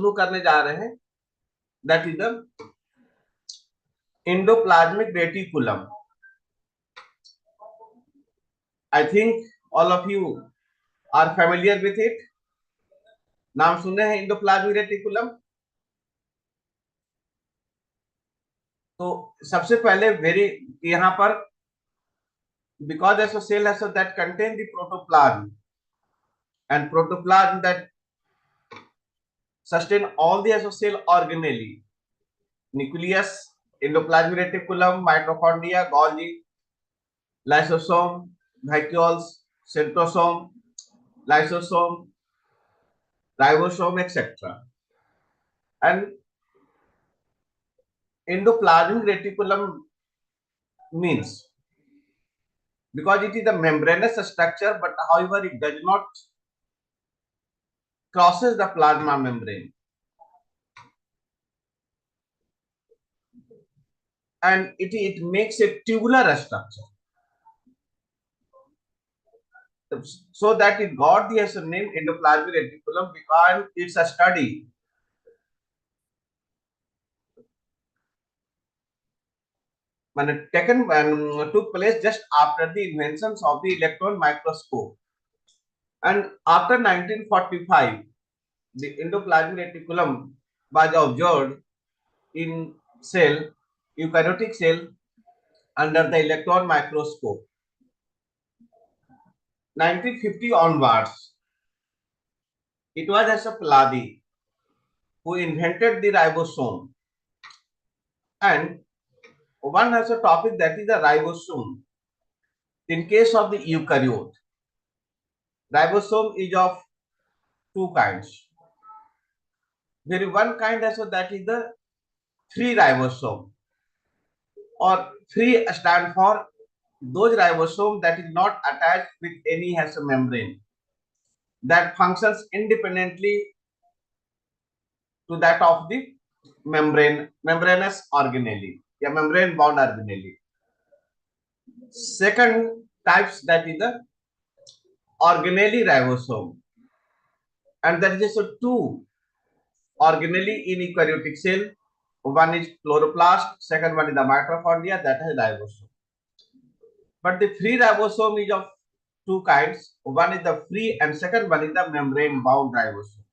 शुरू करने जा रहे हैं, that is the endoplasmic reticulum. I think all of you are familiar with it. नाम सुने हैं एंडोप्लाज्मिक रेटिकुलम. तो सबसे पहले यहाँ पर because as a cell has that contain the protoplasm, and protoplasm that sustain all the cell organelle, nucleus, endoplasmic reticulum, mitochondria, Golgi, lysosome, vacuoles, centrosome, lysosome, ribosome, etc. And endoplasmic reticulum means, because it is a membranous structure, but however it does not crosses the plasma membrane, and it makes a tubular structure. So that it got the name endoplasmic reticulum because it's a study taken and took place just after the inventions of the electron microscope. And after 1945, the endoplasmic reticulum was observed in eukaryotic cell under the electron microscope. 1950 onwards, it was as a Paladi who invented the ribosome. And one has a topic that is the ribosome. In case of the eukaryote, ribosome is of two kinds. There is one kind also that is the free ribosome, or free stand for those ribosome that is not attached with any has a membrane, that functions independently to that of the membranous organelle, membrane bound organelle. Second types that is the organelle ribosome, and there is also two organelle in eukaryotic cell. One is chloroplast, second one is the mitochondria, that is ribosome. But the free ribosome is of two kinds. One is the free and second one is the membrane bound ribosome.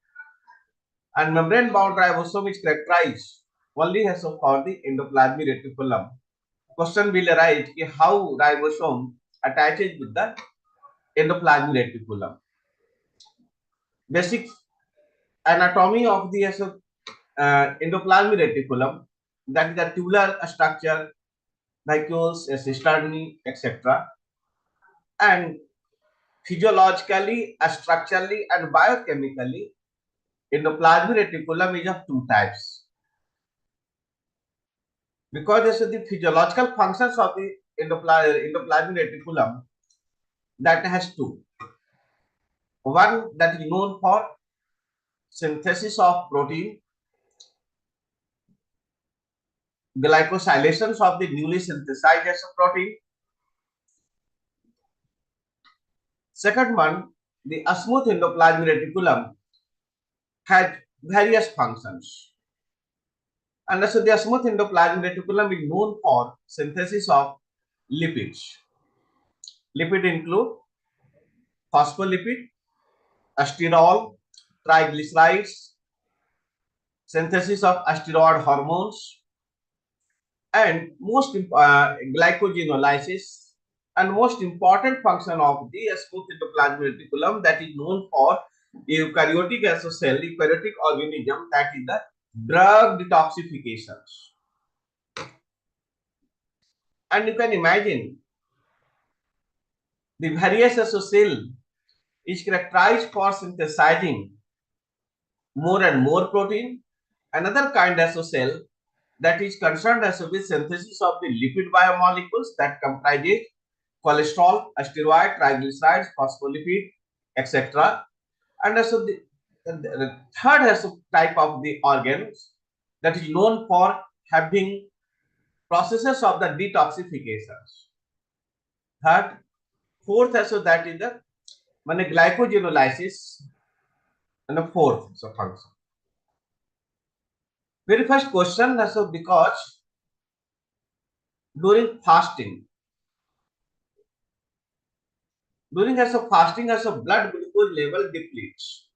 And membrane bound ribosome is characterized only as for the endoplasmic reticulum. Question will arise how ribosome attaches with the endoplasmic reticulum. Basic anatomy of the endoplasmic reticulum, that is the tubular structure, vacuoles, cisternae, etc. And physiologically, structurally, and biochemically, endoplasmic reticulum is of two types. Because this is the physiological functions of the endoplasmic reticulum, that has two. One that is known for synthesis of protein, glycosylations of the newly synthesized protein. Second one, the smooth endoplasmic reticulum has various functions. And so the smooth endoplasmic reticulum is known for synthesis of lipids. Lipid include phospholipid, sterol, triglycerides, synthesis of steroid hormones, and glycogenolysis, and most important function of the smooth endoplasmic reticulum that is known for eukaryotic cell, eukaryotic organism, that is the drug detoxifications. And you can imagine the various cell is characterized for synthesizing more and more protein. Another kind of cell that is concerned as with synthesis of the lipid biomolecules that comprises cholesterol, steroid, triglycerides, phospholipid, etc. And also the third type of the organs that is known for having processes of the detoxifications. Third, fourth also that is the glycogenolysis, and the fourth function. Very first question, so because during fasting, as a blood glucose level depletes,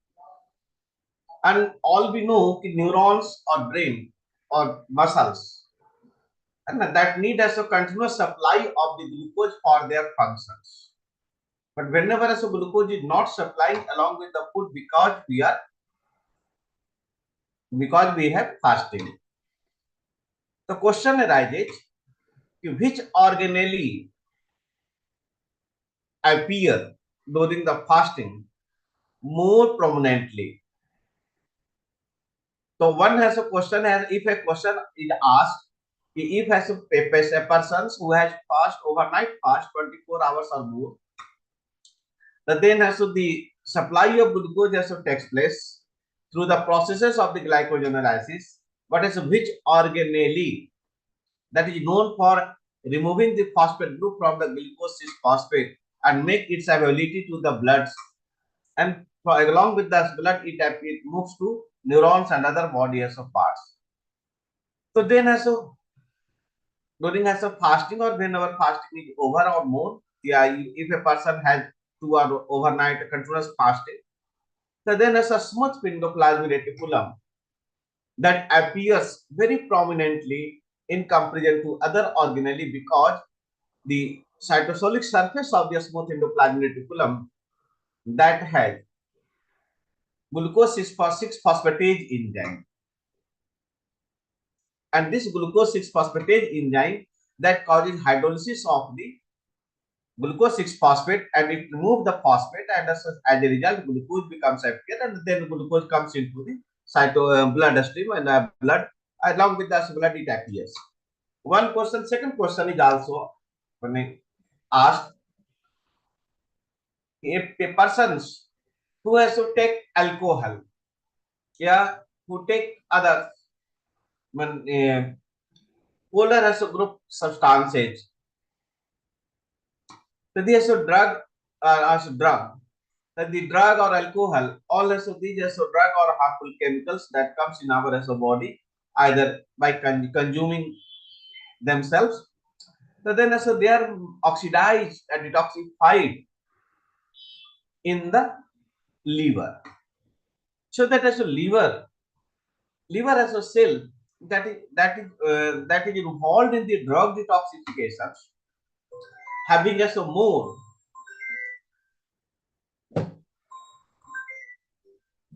and all we know neurons or brain or muscles, and that need as a continuous supply of the glucose for their functions. But whenever as a glucose is not supplying along with the food because we have fasting, the question arises: which organelle appear during the fasting more prominently? So one has a question, as if a question is asked, if as a person who has fast overnight fast 24 hours or more, then has to the supply of glucose has to takes place through the processes of the glycogenolysis, but as which organelle that is known for removing the phosphate group from the glucose 6 phosphate and make its availability to the blood, and along with the blood it moves to neurons and other body as of parts. So then as a during as a fasting or whenever fasting is over or more, yeah, if a person has 2 hour overnight continuous fasting, so then as a smooth pindoplasmic reticulum that appears very prominently in comparison to other organelle, because the cytosolic surface of the smooth endoplasmic reticulum that has glucose 6 phosphatase enzyme, and this glucose 6 phosphatase enzyme that causes hydrolysis of the glucose 6 phosphate, and it removes the phosphate, and as a result glucose becomes appear, and then glucose comes into the blood stream, and blood along with the blood it appears. One question. Second question is also when I asked, if a person who has to take alcohol, yeah, who take other when polar has a group substances, so there's a drug as a drug, the drug or alcohol, all as of these as a drug or harmful chemicals that comes in our as a body either by consuming themselves. So then as they are oxidized and detoxified in the liver. So that as a liver as a cell that is involved in the drug detoxification, having as a more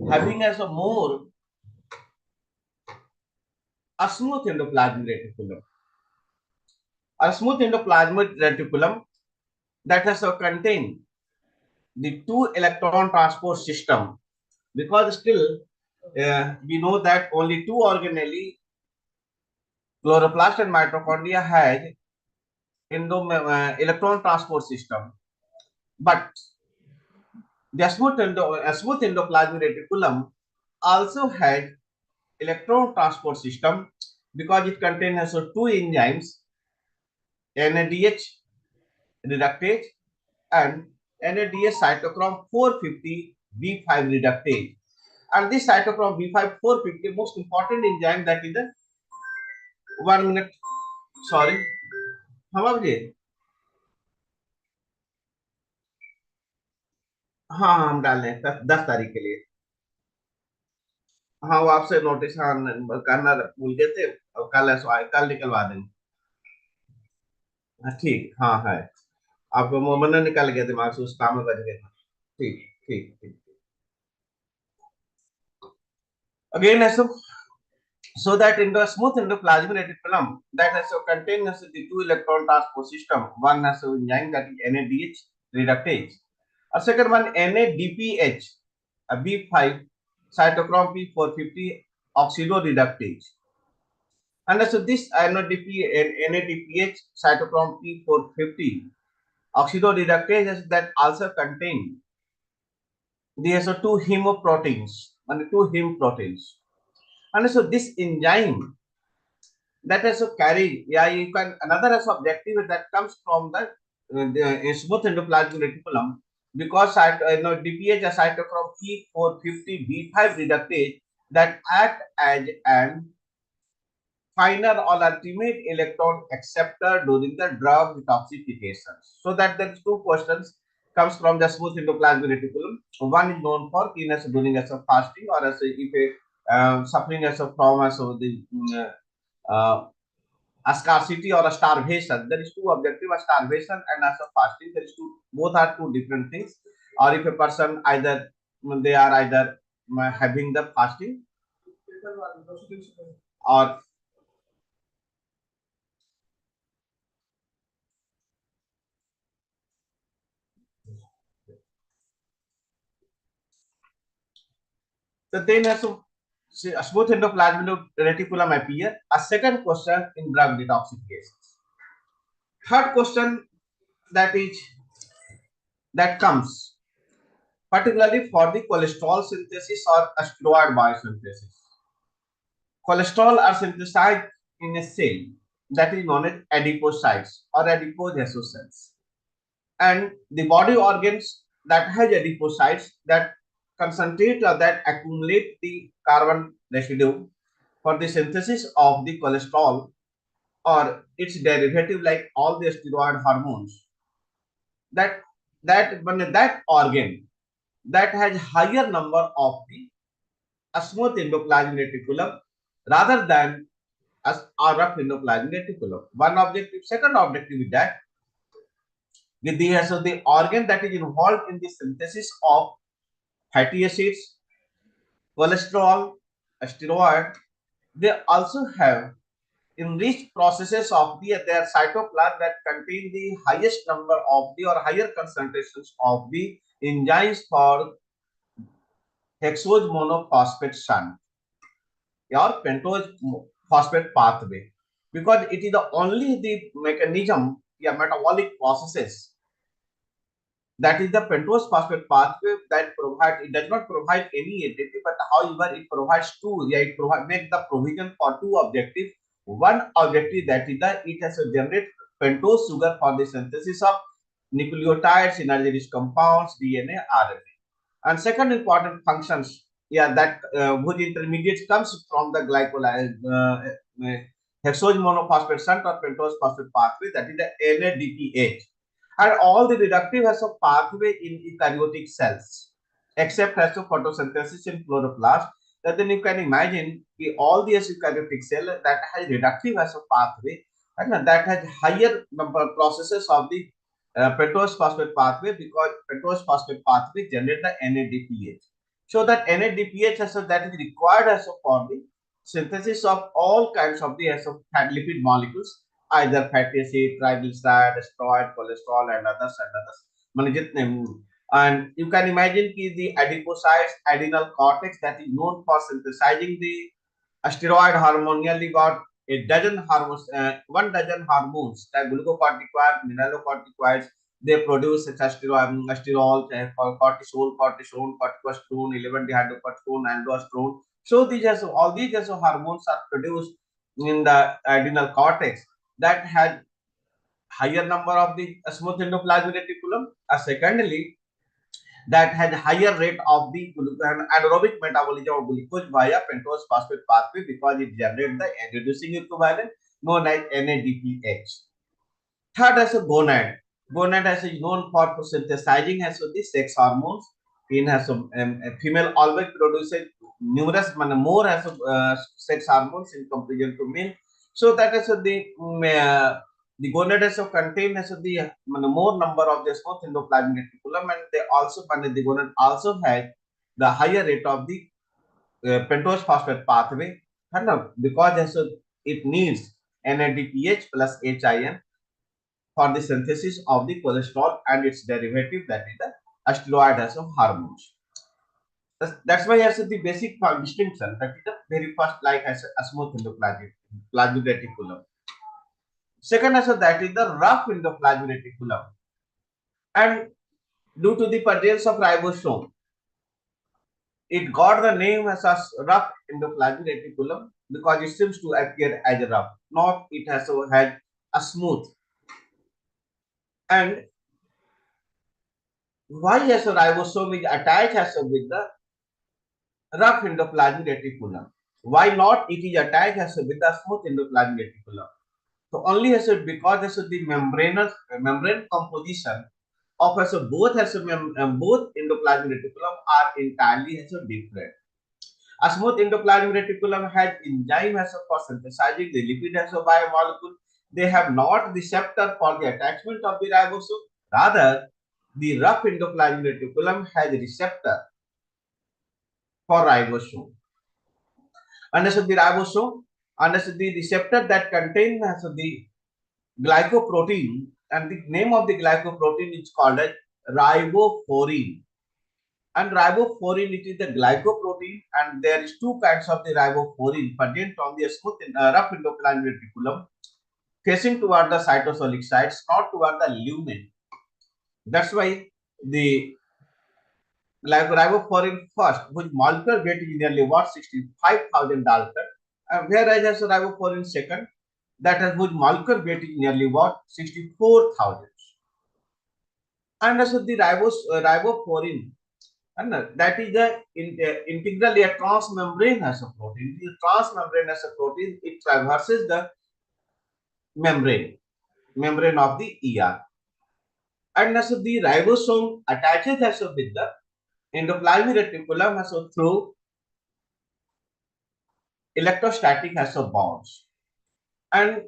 having as a more a smooth endoplasmic reticulum. A smooth endoplasmic reticulum that has to contain the two electron transport system, because still we know that only two organelle, chloroplast and mitochondria, has electron transport system, but the smooth endoplasmic reticulum also has electron transport system because it contains two enzymes, NADH reductase and NADH cytochrome 450 B5 reductase. And this cytochrome B5 450 most important enzyme, that is the 1 minute, sorry, हम अब ये हाँ हम डाल रहे हैं 10 तारीख के लिए। हाँ वो आपसे नोटिस हाँ करना भूल गए थे, और कल निकलवा देंगे। ठीक, हाँ है, आपको मन निकल गया दिमाग से, उस काम में बच गया। ठीक ठीक ठीक। Again, so that in the smooth endoplasmic reticulum that has contains the two electron transport system. One has a enzyme that is NADH reductase. A second one NADPH, a B5 cytochrome P450 oxidoreductase. And so this NADPH cytochrome P450 oxidoreductase that also contain these are two hemoproteins and two heme proteins. And so this enzyme that has to carry, yeah, you can another as objective that comes from the smooth endoplasmic reticulum, because DPH a cytochrome P450 B5 reductase that act as an final or ultimate electron acceptor during the drug detoxification. So that there is two questions comes from the smooth endoplasmic reticulum. One is known for keenness during as a fasting or as a, if a suffering as a from as of the uh, a scarcity or a starvation. There is two objective, a starvation and as a fasting. There is two, both are two different things. Or if a person either they are either having the fasting or so then as a smooth endoplasmic reticulum appear. A second question in drug detoxifications. Third question that is that comes particularly for the cholesterol synthesis or steroid biosynthesis. Cholesterol are synthesized in a cell that is known as adipocytes or adipose cells, and the body organs that has adipocytes that concentrate or that accumulate the carbon residue for the synthesis of the cholesterol or its derivative like all the steroid hormones, that when that organ that has higher number of the smooth endoplasmic reticulum rather than as a rough endoplasmic reticulum. One objective, second objective is that with the so the organ that is involved in the synthesis of fatty acids, cholesterol, steroid, they also have enriched processes of their cytoplasm that contain the highest number of the or higher concentrations of the enzymes for hexose monophosphate shunt or pentose phosphate pathway, because it is the only the mechanism, yeah, metabolic processes, that is the pentose phosphate pathway that provide, it does not provide any ATP, but however it provides two, yeah, it provide make the provision for two objectives. One objective that is that it has to generate pentose sugar for the synthesis of nucleotides, energy rich compounds, DNA, RNA. And second important functions, yeah, that whose intermediates comes from the glycolide hexose monophosphate shunt or pentose phosphate pathway, that is the NADPH. And all the reductive has a pathway in eukaryotic cells except as a photosynthesis in chloroplast. That then you can imagine all the eukaryotic cell that has reductive as a pathway and that has higher number of processes of the pentose phosphate pathway, because pentose phosphate pathway generate the NADPH. So that NADPH as that is required as for the synthesis of all kinds of the fat lipid molecules, either fatty acid, triglyceride, steroid, cholesterol, and others. And you can imagine the adipocytes, adrenal cortex that is known for synthesizing the steroid hormone, nearly got a dozen hormones, 1 dozen hormones, like glucocorticoids, mineralocorticoids. They produce such as sterols, cortisol, corticosterone, 11-dihydrocortisone, aldosterone. So these all these hormones are produced in the adrenal cortex that has higher number of the smooth endoplasmic reticulum. Secondly, that has higher rate of the anaerobic metabolism of glucose via pentose phosphate pathway, because it generates the reducing equivalent known as NADPH. Third as a gonad. Gonad has is known for synthesizing has the sex hormones. In has a female always produces numerous more as sex hormones in comparison to male. So that is the gonad has contain has the more number of the smooth endoplasmic reticulum, and they also the gonad also has the higher rate of the pentose phosphate pathway, and because it needs NADPH plus HIN for the synthesis of the cholesterol and its derivative, that is the steroid as of hormones. That's why as the basic distinction, that is the very first like as a smooth endoplasmic reticulum. Second as that is the rough endoplasmic reticulum, and due to the presence of ribosome, it got the name as a rough endoplasmic reticulum because it seems to appear as a rough, not it has had a smooth. And why as a ribosome is attached as with the rough endoplasmic reticulum? Why not it is attached as with the smooth endoplasmic reticulum? So only as because as the membrane composition of as both both endoplasmic reticulum are entirely as different. A smooth endoplasmic reticulum has enzyme as for synthesizing the lipid as a biomolecule. They have not receptor for the attachment of the ribosome. Rather, the rough endoplasmic reticulum has receptor for ribosome. Understood the ribosome? Understood the receptor that contains the glycoprotein, and the name of the glycoprotein is called as ribofourin. And ribofourin, it is the glycoprotein, and there is two kinds of the ribofourin present on the smooth rough endoplasmic reticulum, facing toward the cytosolic sites, not toward the lumen. That's why the ribofourin first, which molecular weight is nearly what 65,000 Dalton, and whereas as ribofourin second, that has which molecular weight is nearly what 64,000. And as the ribofourin, and that is integrally a transmembrane as a protein. The transmembrane as a protein, it traverses the membrane of the ER. And as the ribosome attaches as with the endoplasmic reticulum as through electrostatic as bonds. And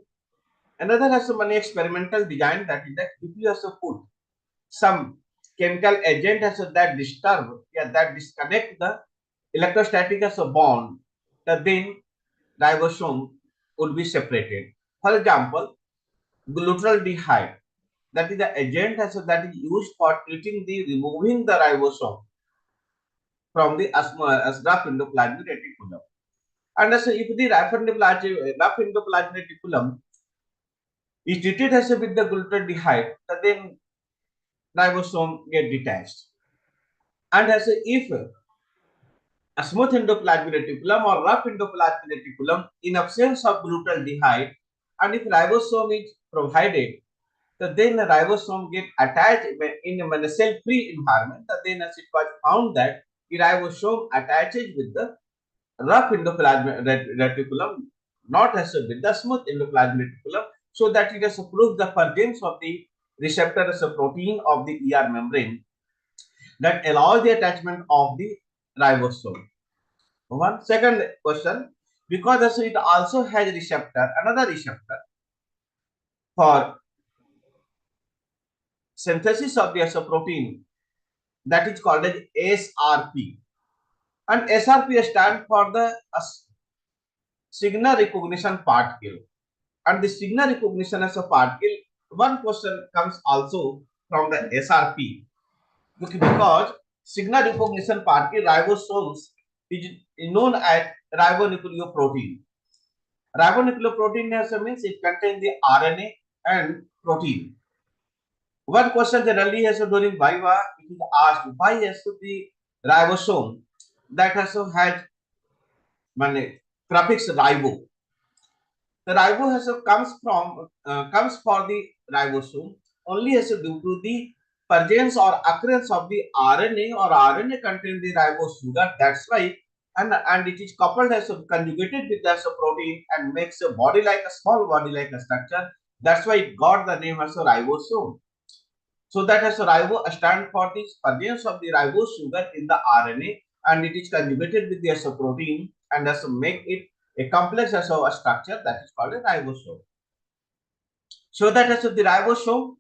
another has many experimental design, that is that if you have put some chemical agent as that disturb, that disconnect the electrostatic as bond, then ribosome would be separated. For example, glutaraldehyde, that is the agent that is used for treating the removing the ribosome from the rough endoplasmic reticulum. And as if the rough endoplasmic reticulum is treated as with the glutaraldehyde, then ribosome get detached. And as if a smooth endoplasmic reticulum or rough endoplasmic reticulum in absence of glutaraldehyde, and if ribosome is provided, then the ribosome get attached in a cell-free environment. Then as it was found that the ribosome attaches with the rough endoplasmic reticulum, not as with the smooth endoplasmic reticulum, so that it has proved the presence of the receptor as a protein of the ER membrane that allows the attachment of the ribosome. One second question, because it also has receptor, another receptor for synthesis of the protein, that is called as SRP. And SRP stands for the signal recognition particle. And the signal recognition as a particle, one question comes also from the SRP, because signal recognition particle ribosomes is known as ribonucleoprotein. Ribonucleoprotein means it contains the RNA and protein. One question generally has during Viva, it is asked why has the ribosome that has prefix ribo. The ribo comes for the ribosome only as due to the presence or occurrence of the RNA, or RNA contain the ribose sugar. That's why, and it is coupled as conjugated with as a protein and makes a body like a small body like a structure. That's why it got the name as a ribosome. So that as a ribo stand for the presence of the ribose sugar in the RNA, and it is conjugated with the as a protein and as make it a complex as a structure that is called a ribosome. So that as the ribosome,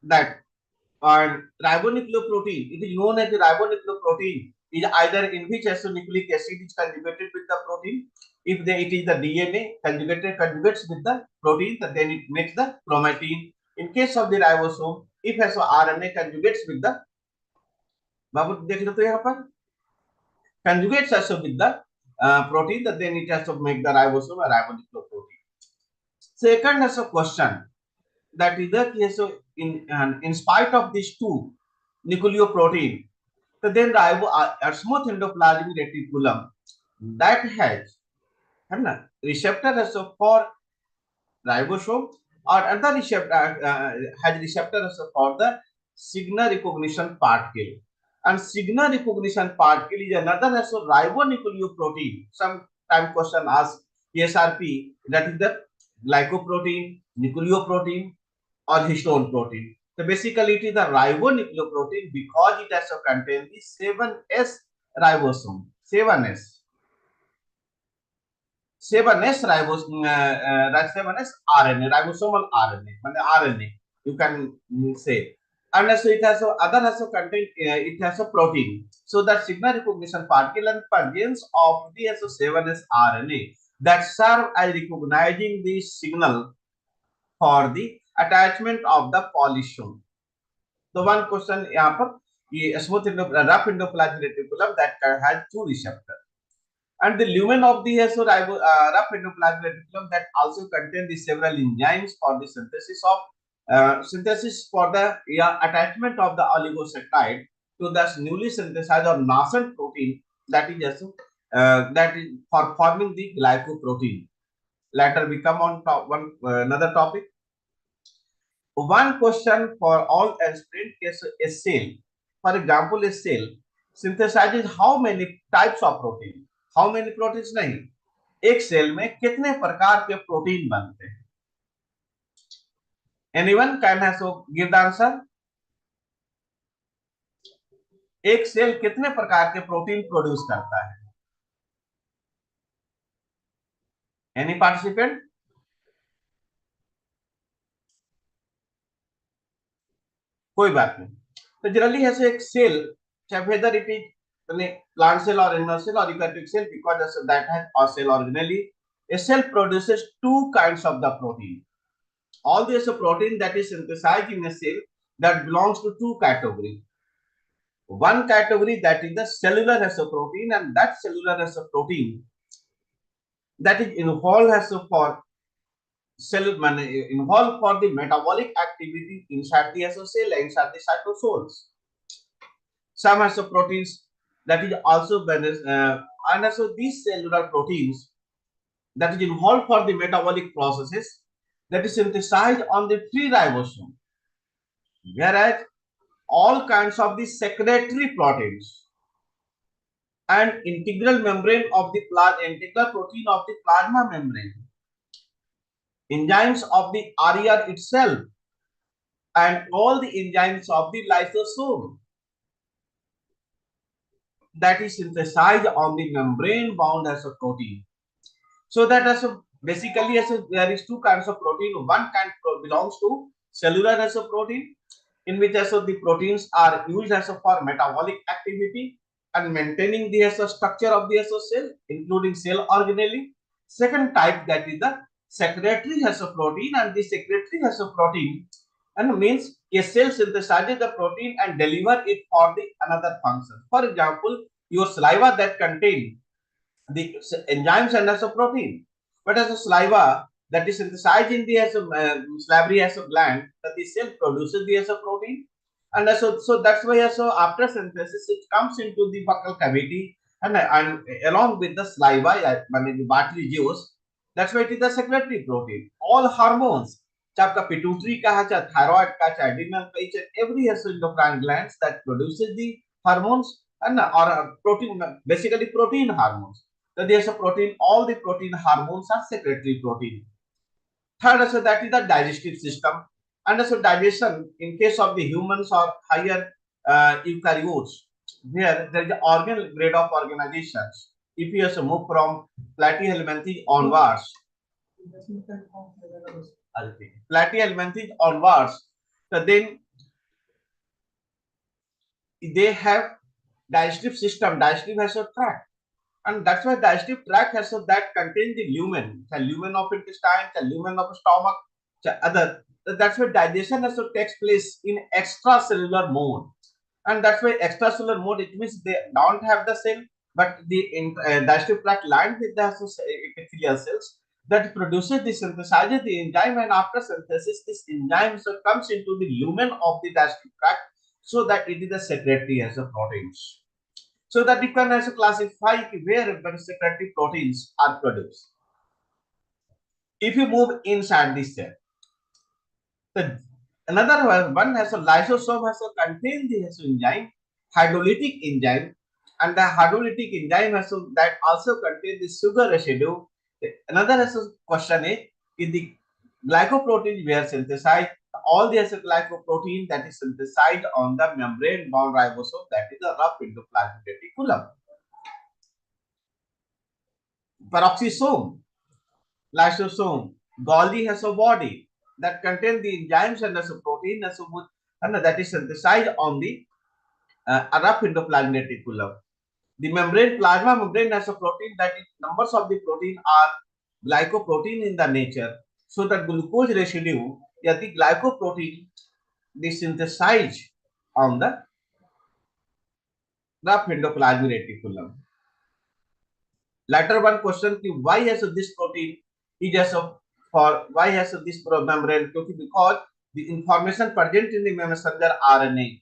that and ribonucleoprotein, it is known as the ribonucleoprotein, is either in which nucleic acid is conjugated with the protein. If it is the DNA conjugates with the protein, then it makes the chromatin. In case of the ribosome, if as RNA conjugates with the बाबू देख लो तो यहाँ पर conjugates also with the protein, then it has to make the ribosome a ribonucleoprotein. Second as a question, that is that so in spite of these two nucleoprotein, so then the smooth endoplasmic reticulum that has receptor also for ribosome, or another receptor has receptor also for the signal recognition particle. And signal recognition particle is another as a ribonucleoprotein. Some time question asks ESRP, that is the glycoprotein, nucleoprotein, or histone protein. So basically, it is the ribonucleoprotein because it has to contain the 7S ribosome. 7S. 7S ribosome, 7S RNA, ribosomal RNA, RNA. You can say. And so it has other has contain it has a protein. So that signal recognition particle and fragments of the 7S RNA that serve as recognizing the signal for the attachment of the polysome. So one question यहाँ पर ये smooth rough endoplasmic reticulum that has two receptors. And the lumen of the rough endoplasmic reticulum that also contain the several enzymes for the synthesis for the attachment of the oligosaccharide to the newly synthesized or nascent protein that is that is for forming the glycoprotein. Later we come on top another topic. One question for all aspirant is a cell. For example, a cell synthesizes how many types of protein? How many proteins नहीं, एक cell में कितने प्रकार के protein बनते हैं? Anyone can have so give the answer? एक cell कितने प्रकार के प्रोटीन प्रोड्यूस करता है? Any participant? कोई बात नहीं. तो जनरली ऐसे एक cell, whether it is plant cell or animal cell or eukaryotic cell, because that has a cell originally, a cell produces two kinds of the protein. All this protein that is synthesized in a cell that belongs to two categories. One category that is the cellular protein, and that cellular protein that is involved for involved for the metabolic activity inside the cell, inside the cytosols. Some proteins that is also and also these cellular proteins that is involved for the metabolic processes that is synthesized on the free ribosome, whereas all kinds of the secretory proteins and integral membrane of the integral protein of the plasma membrane, enzymes of the RER itself, and all the enzymes of the lysosome that is synthesized on the membrane bound as a protein. So that basically there is two kinds of protein. One kind belongs to cellular as a protein, in which the proteins are used as for metabolic activity and maintaining the structure of the cell, including cell organelle. Second type, that is the secretory protein, and the secretory protein and means a cell synthesizes the protein and deliver it for the another function. For example, your saliva that contain the enzymes and protein, but as a saliva that is synthesized in the salivary gland, that the cell produces the protein, and so that's why after synthesis it comes into the buccal cavity and along with the saliva, the battery juice. That's why it is the secretory protein. All hormones, चाहे आपका pituitary का है, चाहे thyroid का, चाहे adrenal का, each and every endocrine glands that produces the hormones and or protein, basically protein hormones. So there's a protein, all the protein hormones are secretory protein. Third, so that is the digestive system. And so digestion in case of the humans or higher eukaryotes, where there is an organ grade of organizations. If you also move from platyhelminthes onwards, so then they have digestive system. Digestive has a tract. And that's why digestive tract has that contains the lumen, the lumen of intestine, the lumen of stomach, the other. That's why digestion also takes place in extracellular mode, and that's why extracellular mode, it means they don't have the cell, but the digestive tract lined with the epithelial cells that produces the synthesizes the enzyme, and after synthesis, this enzyme comes into the lumen of the digestive tract, so that it is the secretory as a proteins. So that you can also classify where the secretory proteins are produced. If you move inside this cell, the another one has a lysosome has a contain the enzyme, hydrolytic enzyme, and the hydrolytic enzyme also that also contains the sugar residue. Another question is the glycoprotein were synthesized. All the glycoprotein that is synthesized on the membrane bound ribosome, that is the rough endoplasmic reticulum. Peroxisome, lysosome, Golgi has a body that contains the enzymes and the protein and that is synthesized on the rough endoplasmic reticulum. The membrane, plasma membrane has a protein that is numbers of the protein are glycoprotein in the nature. So the glucose residue, the glycoprotein, they synthesize on the rough endoplasmic reticulum. Later one question, why has this protein is just for why has this membrane? Because the information present in the messenger RNA,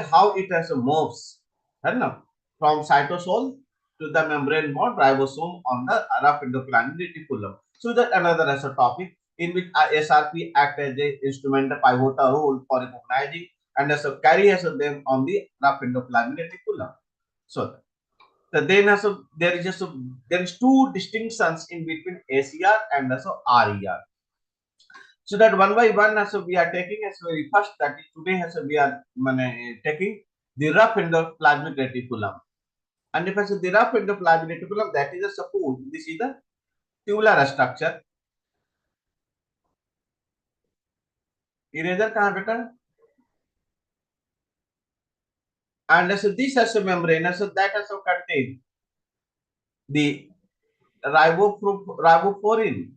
how it has moves, from cytosol to the membrane bound ribosome on the rough endoplasmic reticulum. So that another as a topic in which SRP act as a instrument, a pivotal role for recognizing and as a carry as a them on the rough endoplasmic reticulum. So then also there is just there is two distinctions in between ACR and also RER. So that one by one also we are taking as very first, that is today also we are taking the rough endoplasmic reticulum. And if I say the rough endoplasmic reticulum, that is a suppose this is the tubular structure. Eraser कहाँ बेटा? And so this as a membrane, so that also contain the riboforin.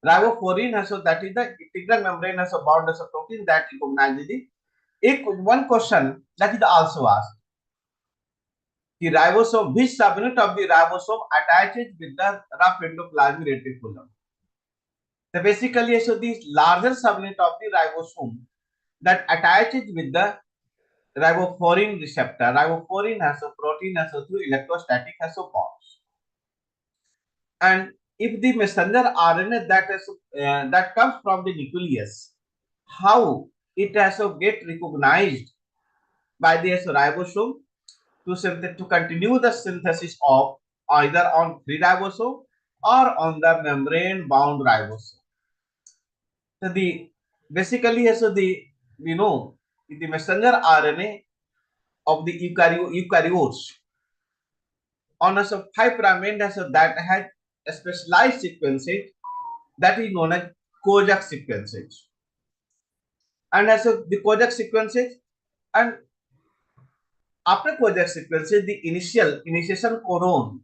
Riboforin has so that is the integral membrane has a bound as a protein that recognizes the one question that is also asked. The ribosome, which subunit of the ribosome attaches with the rough endoplasmic reticulum? So basically, so this larger subunit of the ribosome that attaches with the riboforin receptor. Riboforin has a protein has a through electrostatic has a bonds. And if the messenger RNA that comes from the nucleus, how it has to get recognized by the ribosome to continue the synthesis of either on free ribosome or on the membrane bound ribosome. So the basically we know the messenger RNA of the eukaryotes on a 5' end that has a specialized sequences that is known as Kojak sequences. And as the Kojak sequences, and after Kojak sequences, the initiation codon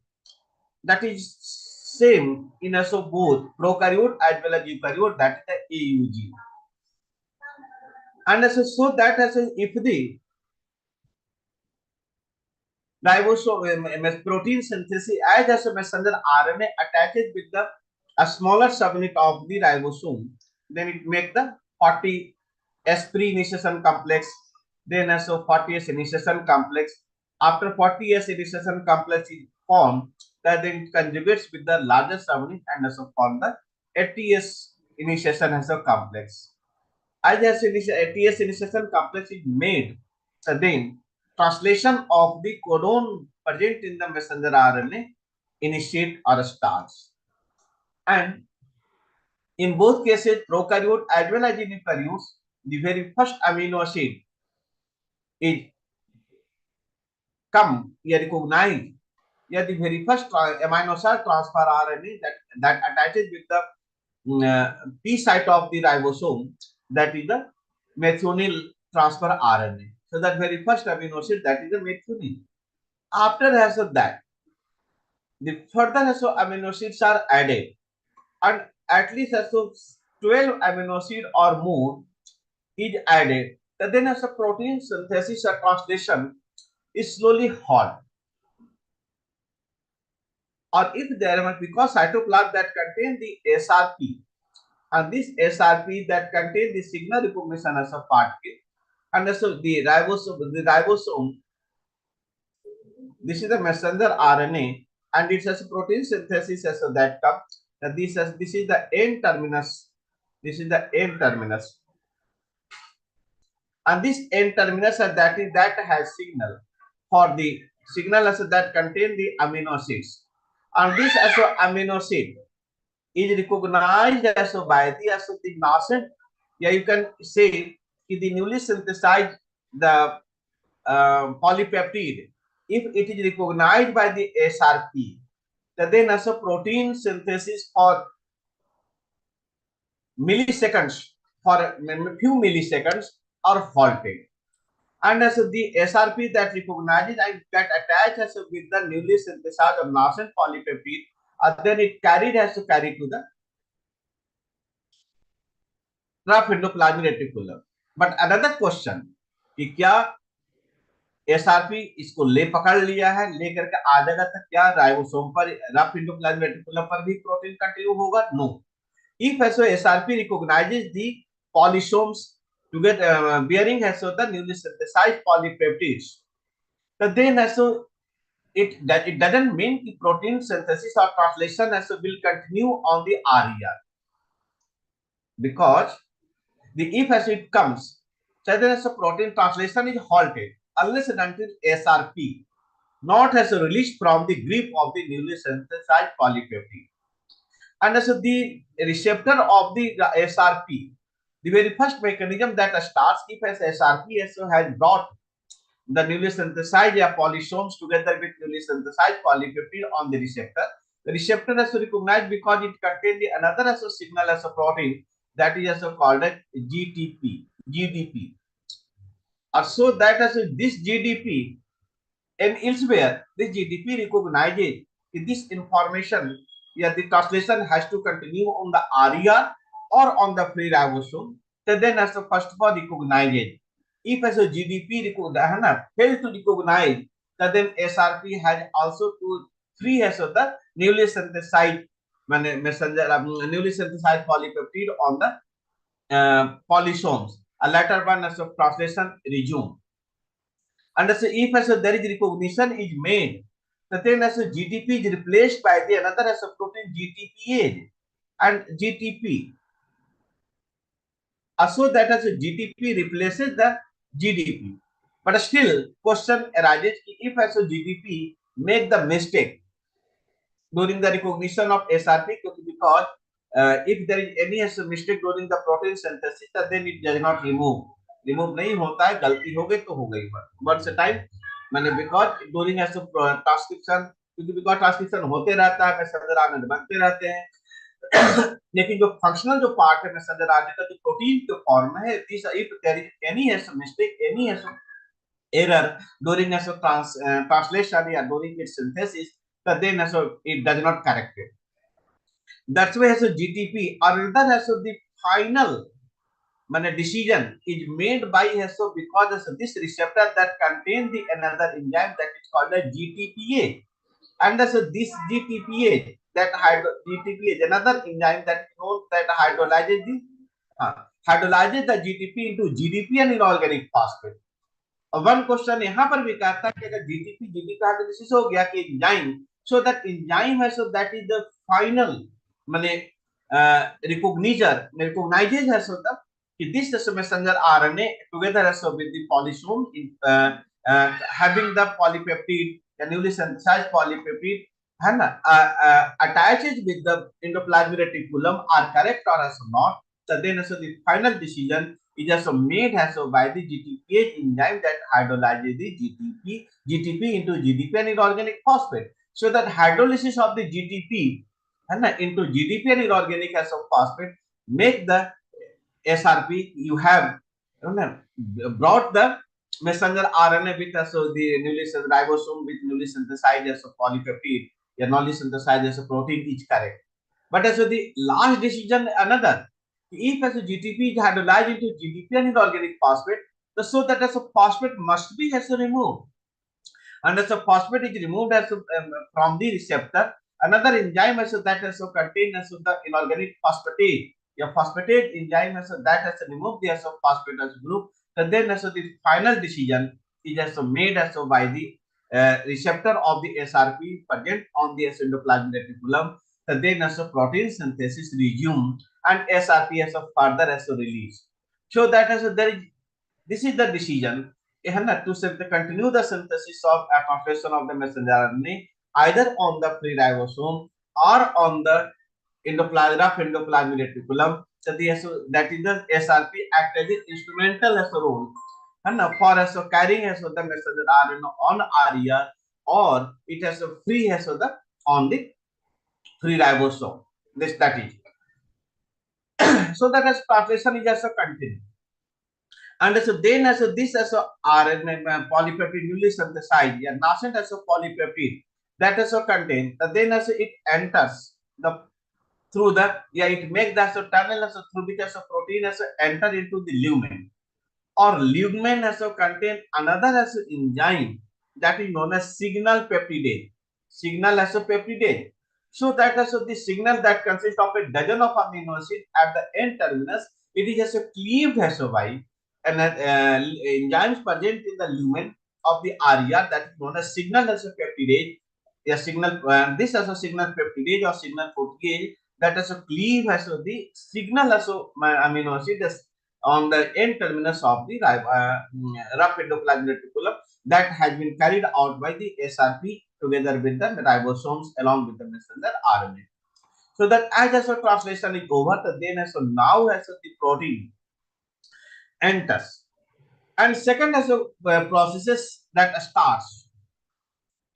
that is same in also both prokaryote as well as eukaryote, that is the AUG. And so that if the ribosome protein synthesis as a messenger RNA attaches with the a smaller subunit of the ribosome, then it make the 40S pre-initiation complex, then also 40S initiation complex. After 40S initiation complex is formed, that then it conjugates with the larger subunit and also form the 80S initiation as a complex. As the 80S initiation complex is made, then translation of the codon present in the messenger RNA initiate or starts. And in both cases, prokaryote as well as in eukaryotes, the very first amino acid is come recognized. Yeah, the very first amino acid transfer RNA that attaches with the P site of the ribosome, that is the methionine transfer RNA. So that very first amino acid, that is the methionine. After that, the further amino acids are added, and at least 12 amino acid or more is added. Then as a protein synthesis or translation is slowly halt. Or if there are, because cytoplasm that contain the SRP, and this SRP that contain the signal recognition as a particle, and also the ribosome, this is the messenger RNA, and it has protein synthesis as that comes. This is the N terminus. This is the N terminus. And this N terminus that has signal for the signal that contain the amino acids. And this amino acid is recognized by the nascent, yeah, you can say the newly synthesized the polypeptide. If it is recognized by the SRP, then protein synthesis for milliseconds, for a few milliseconds, are halted. And the SRP that recognizes and get attached with the newly synthesized or nascent polypeptide, then it has to carry to the trough endoplasmic reticulum. But another question कि क्या SRP इसको ले पकड़ लिया है, लेकर के आ जाएगा तक क्या राइबोसोम पर रफ एंडोप्लाज्मिक रेटिकुलम पर भी प्रोटीन कंटिन्यू होगा? No. If also SRP recognizes the polysomes together bearing has the newly synthesized polypeptides, then also it doesn't mean the protein synthesis or translation also will continue on the RER, because the if as it comes, then as a protein translation is halted unless and until SRP not has released from the grip of the newly synthesized polypeptide. And as the receptor of the SRP, the very first mechanism that starts if as SRP has brought the newly synthesized polysomes together with newly synthesized polypeptide on the receptor. The receptor has to recognize because it contains the another as a signal as a protein that is also called as GDP. So that as this GDP and elsewhere this GDP recognizes this information. Yeah, the translation has to continue on the RER or on the free ribosome. So then as the first of all recognizes. If as a GDP fail to recognize, then SRP has also to free as the newly synthesized messenger newly synthesized polypeptide on the polysomes. A later one as a translation resume. And as if as there is recognition is made, then as a GDP is replaced by the another as a protein GTPase and GTP. So that as a GTP replaces the GDP. But still, question arises if as a GDP make the mistake during the recognition of SRP, because if there is any as a mistake during the protein synthesis, then it does not remove नहीं होता है. गलती हो गई तो हो गई, once a time मैंने because during as a transcription, क्योंकि because transcription होते रहता है, मैसेंजर आरएनए बनते रहते हैं. लेकिन जो फंक्शनल जो पार्ट है मैसेंजर आरएनए का, जो प्रोटीन के फॉर्म में है, if there is any as a mistake, any as a error during as a translation or during its synthesis, then as it does not correct it. That's why as a GTP or rather as the final decision is made by HSO because of this receptor that contains the another enzyme that is called a GTPase. And as this GTPase, that GTPase, another enzyme that knows that hydrolyzes the GTP into GDP and inorganic phosphate. One question यहाँ पर भी कहता है कि अगर GDP hydrolysis हो गया कि एंजाइम, सो दैट एंजाइम है, so that is the final माने रिकॉग्नाइजेज है, सो दैट कि दिस मैसेंजर आरएनए टुगेदर है so with the polysome having the polypeptide, the newly synthesized polypeptide है ना, attaches with the endoplasmic reticulum are correct और not. So then so the final decision is also made by the GTPase enzyme that hydrolyzes the GTP into GDP and inorganic phosphate. So that hydrolysis of the GTP into GDP and inorganic phosphate make the SRP. You have brought the messenger RNA with the newly ribosome with newly synthesized as a polypeptide, yeah, newly synthesized as a protein is correct. But as the last decision another. If as a GTP is hydrolyzed into GDP and inorganic phosphate, so that as a phosphate must be as a removed. And as a phosphate is removed as from the receptor, another enzyme as that as contains as the inorganic phosphatase. Your phosphatase enzyme as that has removed the as phosphate as group. So then as the final decision is as made as by the receptor of the SRP present on the endoplasmic reticulum. So then as protein synthesis resume and SRP as further as release. So that as there is This is the decision to continue the synthesis of a translation of the messenger RNA either on the free ribosome or on the endoplasmic reticulum. So that is the SRP act as an instrumental as a role and for as a carrying as the messenger RNA on RER or it has a free as the on the free ribosome. This that is so that as translation is as a continue. And so then as this as a RNA polypeptide newly synthesized, yeah, nascent as a polypeptide that also contain, then as it enters the through the it makes the tunnel as through which as a protein as enter into the lumen or lumen as contain another as enzyme that is known as signal peptidase. Signal as a peptidase. So that as the signal that consists of a dozen of amino acids at the end terminus, it is as a cleaved as by and enzymes present in the lumen of the RER that is known as signal as a peptidase. A signal this as a signal peptidase or signal protease that as a cleave as the signal as amino acid on the end terminus of the rough endoplasmic reticulum that has been carried out by the SRP together with the ribosomes along with the messenger RNA. So that as a translation is over, then as now as the protein enters. And second as a processes that starts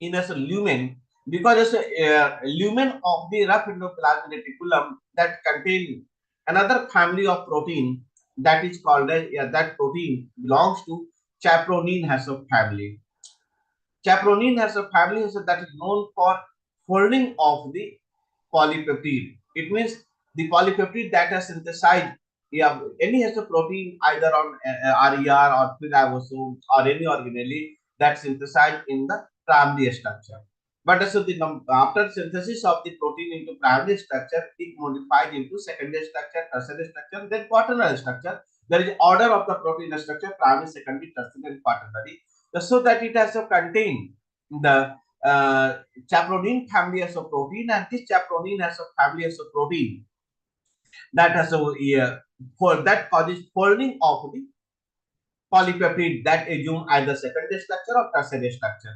in as a lumen because as a lumen of the rough endoplasmic reticulum that contain another family of protein that is called as that protein belongs to chaperonine has a family. Chaperonine has a family that is known for folding of the polypeptide. It means the polypeptide that has synthesized any has a protein either on RER or ribosome or any organelle that synthesized in the primary structure. But so after synthesis of the protein into primary structure, it modified into secondary structure, tertiary structure, then quaternary structure. There is order of the protein structure: primary, secondary, tertiary, and quaternary. So that it has to contain the chaperonine family as a protein, and this chaperonine has a family as a protein that has a for that causes folding of the polypeptide that assume either secondary structure or tertiary structure.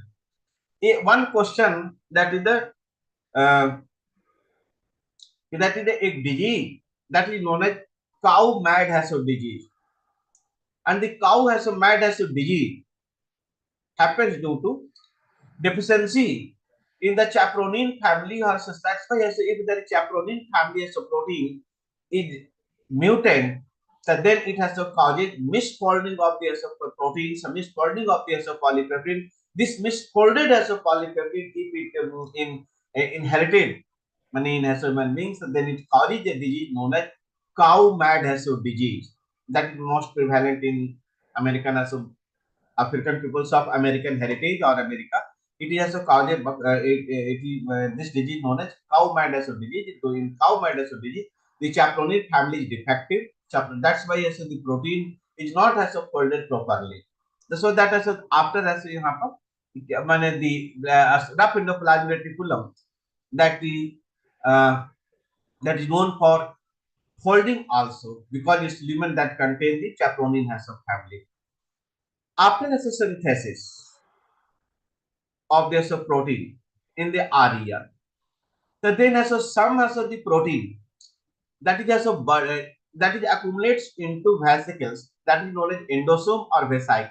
One question that is the uh, a disease that is known as cow mad hassle disease, and the cow has a mad hassle disease happens due to deficiency in the chaperonine family or that's why if the chaperonine family as a protein is mutant, so then it has to cause misfolding of the proteins, misfolding of the polypeptide. This misfolded as a polypeptide, if it inherited, in human beings, then it causes a disease known as cow mad hassle disease that is most prevalent in American African peoples of American heritage or America. It has a cause this disease known as cow madness disease. So in cow madness disease, the chaperonine family is defective. That's why the protein is not as folded properly. So that as after as you have the rough endoplasmic reticulum that the uh, that is known for folding also because it's lumen that contain the chaperonine has a family. After the synthesis of this protein in the RER. So then some the protein that is that is accumulates into vesicles that is known as endosome or vesicle.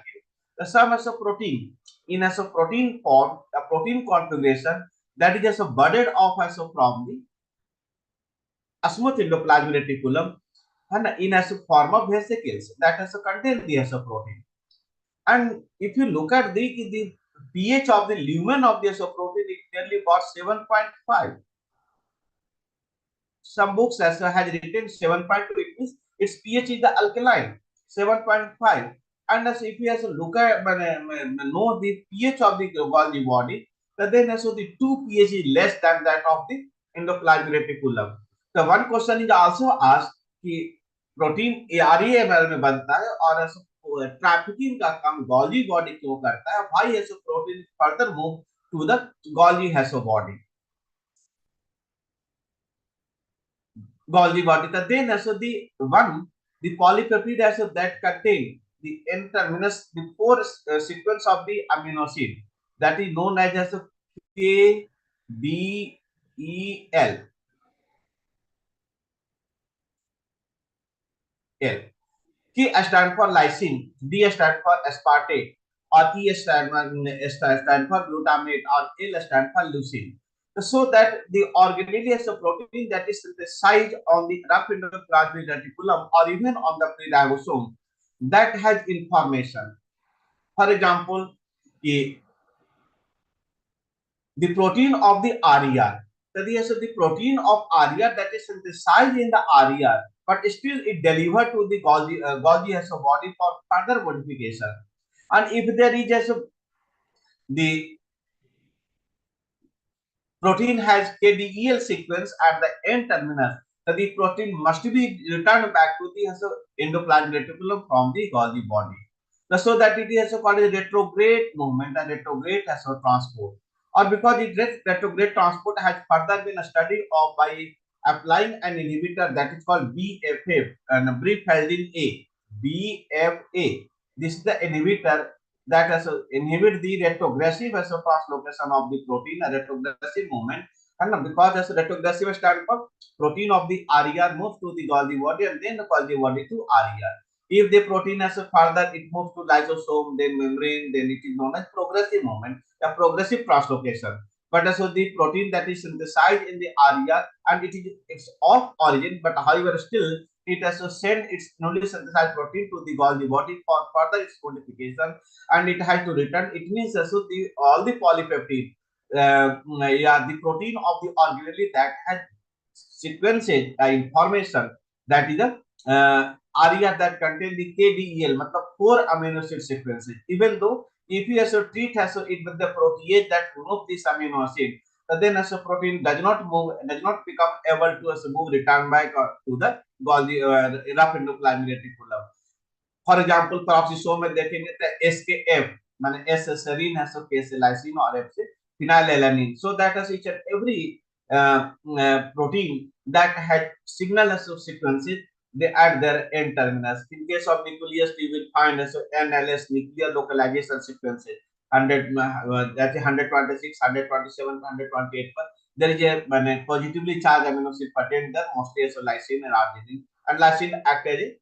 The some protein in as a protein form, a protein configuration that is just budded off as from the smooth endoplasmic reticulum and in as a form of vesicles that has contain the as a protein. And if you look at the pH of the lumen of the protein is nearly about 7.5. Some books as has written 7.2. It means its pH is the alkaline 7.5. And as if you has a look at know the pH of the Golgi body, then also the 2 pH is less than that of the endoplasmic reticulum. So one question is also asked कि protein REML में बनता है और trafficking का काम Golgi body क्यों करता है? Why has a protein further move to the Golgi has a body? Golgi body. Then the polypeptide that contain the N terminus, the fourth sequence of the amino acid, that is known as a K, D, E, L. L. K stand for lysine, D stand for aspartate, or E stand for glutamate, or L stand for leucine. So that the organelle is a protein that is synthesized on the rough endoplasmic reticulum or even on the pre-ribosome that has information. For example, the protein of the RER. That is the protein of RER that is synthesized in the RER, but still it delivered to the Golgi as a body for further modification. And if there is the protein has KDEL sequence at the N terminus, so the protein must be returned back to the endoplasmic reticulum from the Golgi body. So that it is called a retrograde movement and retrograde transport. Or because it retrograde transport has further been studied of by applying an inhibitor that is called BFA and Brifeldin A. BFA. This is the inhibitor that has inhibit the retrogressive translocation of the protein, a retrogressive movement. And because as retrogressive stand for protein of the RER moves to the Golgi body and then the Golgi body to RER. If the protein has further it moves to lysosome, then membrane, then it is known as progressive movement, a progressive translocation. But also the protein that is synthesized in the RER and it's of origin, but however still it has to send its newly synthesized protein to the Golgi body for further its modification, and it has to return. It means also all the polypeptide, the protein of the organelle that has sequenced information, that is the RER that contain the KDEL, matlab 4 amino acid sequences. Even though if you also treat it with the protease that remove this amino acid, then as a protein does not become able to move return back to the Golgi rough endoplasmic reticulum. For example, peroxisome में देखेंगे तो SKF माने S serine है so K से lysine और F से phenylalanine. So that is each and every protein that had signal sequences, they add their N terminus. In case of nucleus, we will find as NLS nuclear localization sequences 100 that is 126, 127, 128. There is a positively charged amino acid contained there, mostly as lysine and arginine, and lysine act as a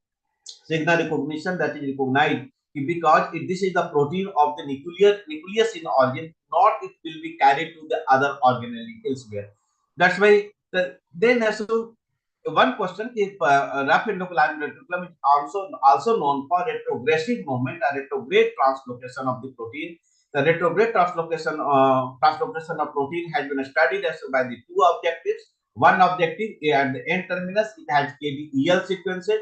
signal recognition that is recognized because this is the protein of the nucleus in origin, not it will be carried to the other organelle elsewhere. That's why then also one question is rough endoplasmic reticulum is also known for retrogressive movement or retrograde translocation of the protein. The retrograde translocation of protein has been studied as by the two objectives. One objective at the N terminus, it has KDEL sequences.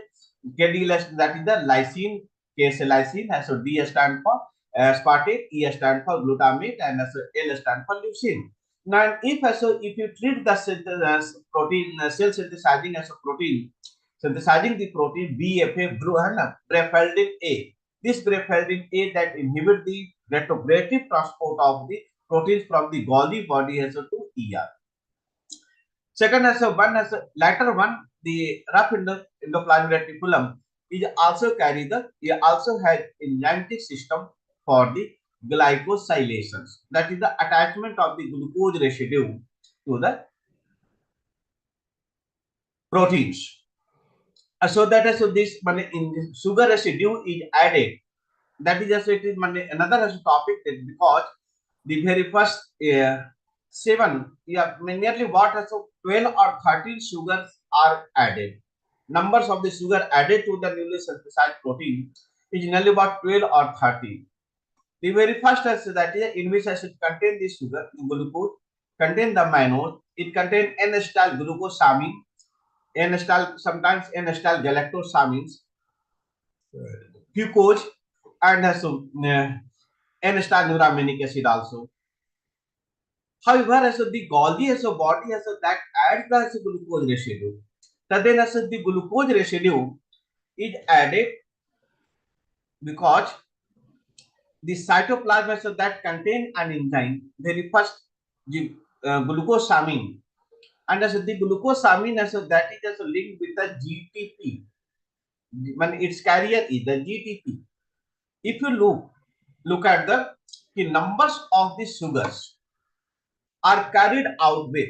KDEL, that is the lysine, K is lysine, so D stand for aspartate, E stand for glutamate, and L stand for leucine. Now, if you treat the protein cell synthesizing as a protein, synthesizing the protein BFA, Brifeldin A. This Brifeldin A that inhibit the retrogressive transport of the proteins from the Golgi body to ER. Second, latter one, the rough endoplasmic reticulum is also also has enzymatic system for the glycosylations. That is the attachment of the glucose residue to the proteins. So that is this in sugar residue is added. That is just it is another topic that because the very first 7 nearly what 12 or 13 sugars are added. Numbers of the sugar added to the newly synthesized protein is nearly about 12 or 13. The very first that is in which acid contain the sugar, glucose, contain the mannose, it contain N-acetyl glucosamine, N-acetyl sometimes N-acetyl galactosamines, glucose, and N-acetyl neuraminic acid also. However, as the Golgi as a body as that adds the glucose residue. Then as the glucose residue is added because the cytoplasm so that contain an enzyme, very first glucosamine, and as the glucosamine as that is also linked with the GTP. When its carrier is the GTP. if you look at the numbers of the sugars are carried out with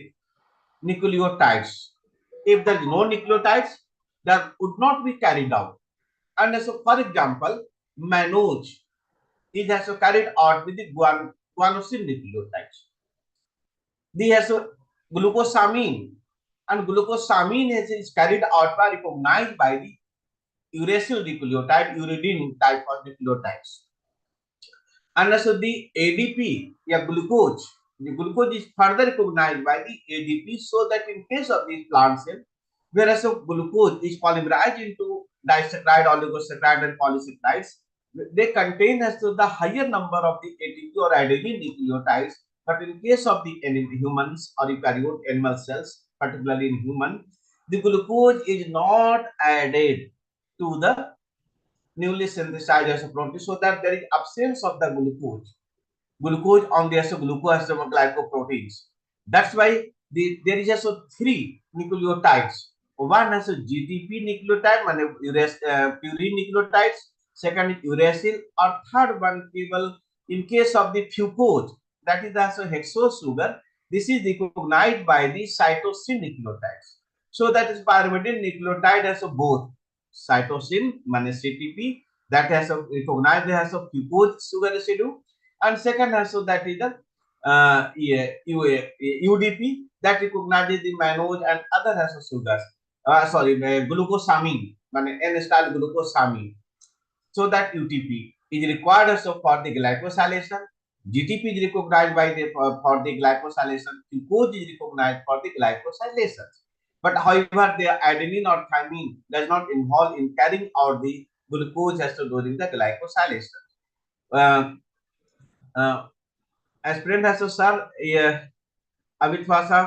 nucleotides. If there is no nucleotides, that would not be carried out. And so, for example, manoj is also carried out with the guanosine nucleotides. The also glucosamine, and glucosamine is carried out by recognized by the uracil nucleotide, uridine type of nucleotides. And also the ADP, yeah, glucose. The glucose is further recognized by the ADP, so that in case of these plant cells, whereas glucose is polymerized into disaccharide, oligosaccharide, and polysaccharides, they contain as to the higher number of the ATP or adenine nucleotides. But in case of the humans or eukaryote animal cells, particularly in human, the glucose is not added to the newly synthesized as a protein, so that there is absence of the glucose on the glycoproteins. That's why there is also three nucleotides. One has a GTP nucleotide, purine nucleotides. Second is uracil, or third one people in case of the fucose, that is also hexose sugar. This is recognized by the cytosine nucleotides. So that is pyrimidine nucleotide has both cytosine, CTP, that has recognized as a fucose sugar residue, and second also that is the UDP, that recognizes the mannose and other has sugars. Glucosamine, N-style glucosamine. So that UTP is required also for the glycosylation. GTP is recognized by the for the glycosylation. Glucose is recognized for the glycosylation. But however, the adenine or thymine does not involve in carrying out the glucose as to during the glycosylation. Aspirant है, तो sir ये अभी थोड़ा सा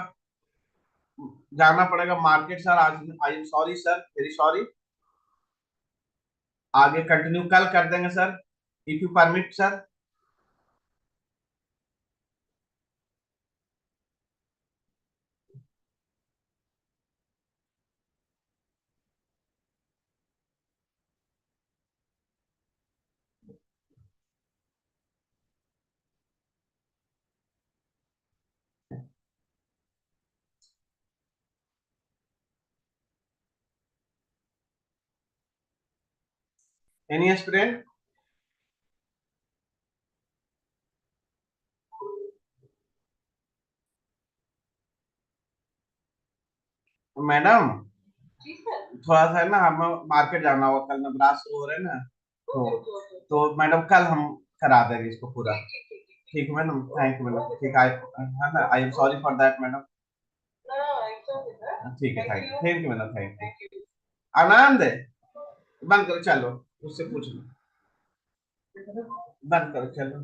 जाना पड़ेगा market sir आज. आई am sorry sir, very sorry. आगे कंटिन्यू कल कर देंगे sir, if you permit sir. Any aspirant? Madam थोड़ा सा है ना, हम मार्केट जाना होगा कल, नवरात्र शुरू हो रहे हैं ना, तो मैडम कल हम करा देंगे इसको पूरा. ठीक है मैडम, थैंक यू मैडम. ठीक है ना, I am sorry for that madam. ठीक है, thank you madam, thank you. Anand बंद करो, चलो उससे पूछ लो, बंद करो चलो.